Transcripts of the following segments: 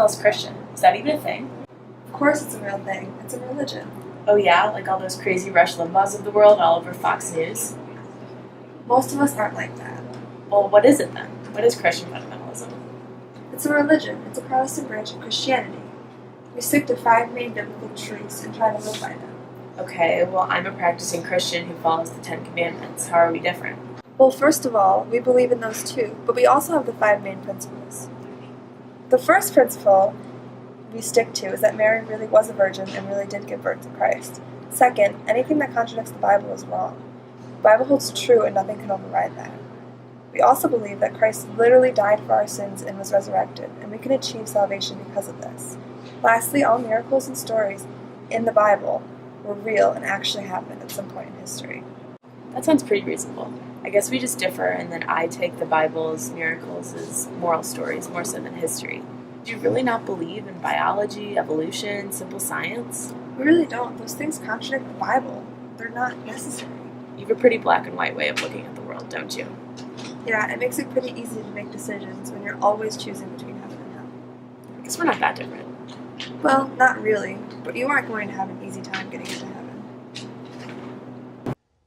hell is Christian? Is that even a thing? Of course it's a real thing. It's a religion. Oh yeah, like all those crazy Rush Limbaughs of the world all over Fox News? Most of us aren't like that. Well, what is it then? What is Christian fundamentalism? It's a religion. It's a Protestant branch of Christianity. We stick to 5 main biblical truths and try to live by them. Okay, well, I'm a practicing Christian who follows the 10 Commandments. How are we different? Well, first of all, we believe in those too, but we also have the 5 main principles. The first principle we stick to is that Mary really was a virgin and really did give birth to Christ. Second, anything that contradicts the Bible is wrong. The Bible holds true and nothing can override that. We also believe that Christ literally died for our sins and was resurrected, and we can achieve salvation because of this. Lastly, all miracles and stories in the Bible were real and actually happened at some point in history. That sounds pretty reasonable. I guess we just differ, and then I take the Bible's miracles as moral stories more so than history. Do you really not believe in biology, evolution, simple science? We really don't. Those things contradict the Bible. They're not necessary. You have a pretty black and white way of looking at the world, don't you? Yeah, it makes it pretty easy to make decisions when you're always choosing between heaven and hell. I guess we're not that different. Well, not really, but you aren't going to have an easy time getting into heaven.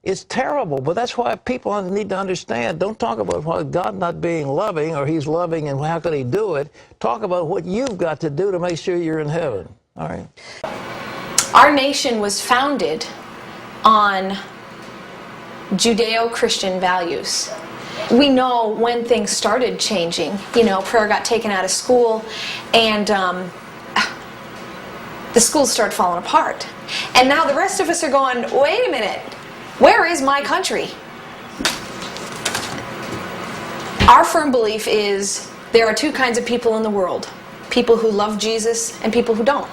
It's terrible, but that's why people need to understand. Don't talk about God not being loving or he's loving and how can he do it. Talk about what you've got to do to make sure you're in heaven. All right. Our nation was founded on Judeo-Christian values. We know when things started changing. You know, prayer got taken out of school, and the schools started falling apart. And now the rest of us are going, wait a minute, where is my country? Our firm belief is there are 2 kinds of people in the world. People who love Jesus and people who don't.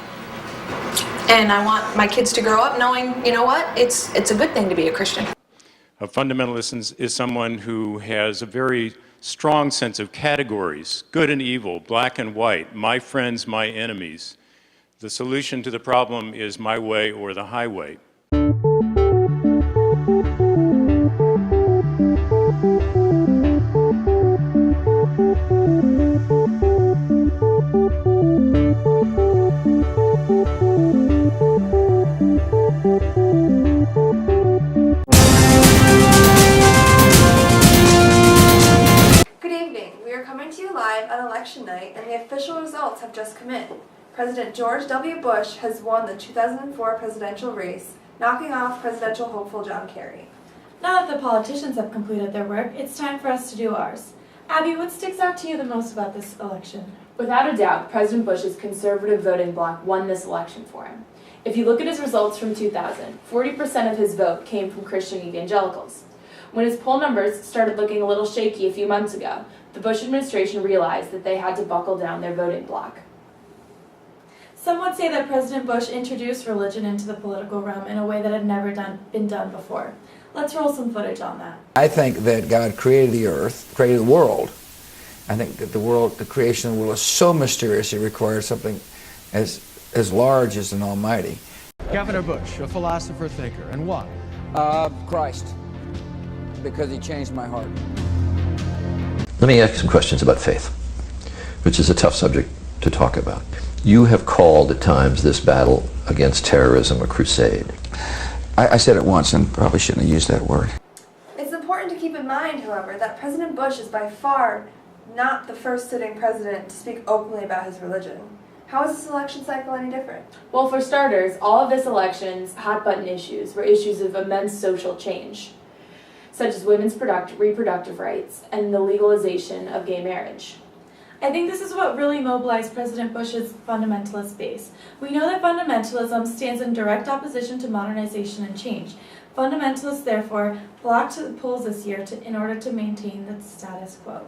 And I want my kids to grow up knowing, you know what, it's a good thing to be a Christian. A fundamentalist is someone who has a very strong sense of categories, good and evil, black and white, my friends, my enemies. The solution to the problem is my way or the highway. On election night, and the official results have just come in. President George W. Bush has won the 2004 presidential race, knocking off presidential hopeful John Kerry. Now that the politicians have completed their work, it's time for us to do ours. Abby, what sticks out to you the most about this election? Without a doubt, President Bush's conservative voting bloc won this election for him. If you look at his results from 2000, 40% of his vote came from Christian evangelicals. When his poll numbers started looking a little shaky a few months ago, the Bush administration realized that they had to buckle down their voting bloc. Some would say that President Bush introduced religion into the political realm in a way that had never been done before. Let's roll some footage on that. I think that God created the earth, created the world. I think that the creation of the world is so mysterious it requires something as large as an almighty. Governor Bush, a philosopher thinker, and why? Christ, because he changed my heart. Let me ask you some questions about faith, which is a tough subject to talk about. You have called at times this battle against terrorism a crusade. I said it once and probably shouldn't have used that word. It's important to keep in mind, however, that President Bush is by far not the first sitting president to speak openly about his religion. How is this election cycle any different? Well, for starters, all of this election's hot-button issues were issues of immense social change, such as women's reproductive rights and the legalization of gay marriage. I think this is what really mobilized President Bush's fundamentalist base. We know that fundamentalism stands in direct opposition to modernization and change. Fundamentalists, therefore, flocked to the polls this year in order to maintain the status quo.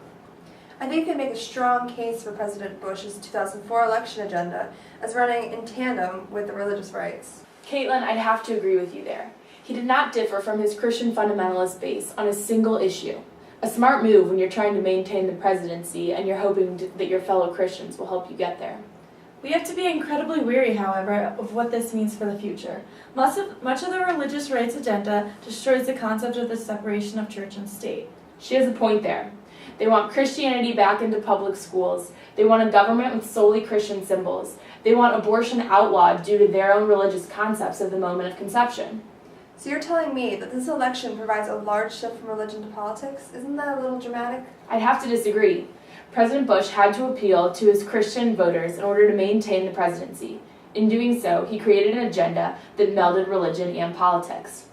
I think you can make a strong case for President Bush's 2004 election agenda as running in tandem with the religious rights. Caitlin, I'd have to agree with you there. He did not differ from his Christian fundamentalist base on a single issue. A smart move when you're trying to maintain the presidency and you're hoping that your fellow Christians will help you get there. We have to be incredibly wary, however, of what this means for the future. Much of the religious rights agenda destroys the concept of the separation of church and state. She has a point there. They want Christianity back into public schools. They want a government with solely Christian symbols. They want abortion outlawed due to their own religious concepts of the moment of conception. So you're telling me that this election provides a large shift from religion to politics? Isn't that a little dramatic? I'd have to disagree. President Bush had to appeal to his Christian voters in order to maintain the presidency. In doing so, he created an agenda that melded religion and politics.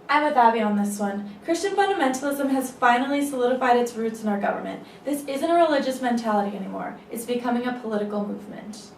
I'm with Abby on this one. Christian fundamentalism has finally solidified its roots in our government. This isn't a religious mentality anymore. It's becoming a political movement.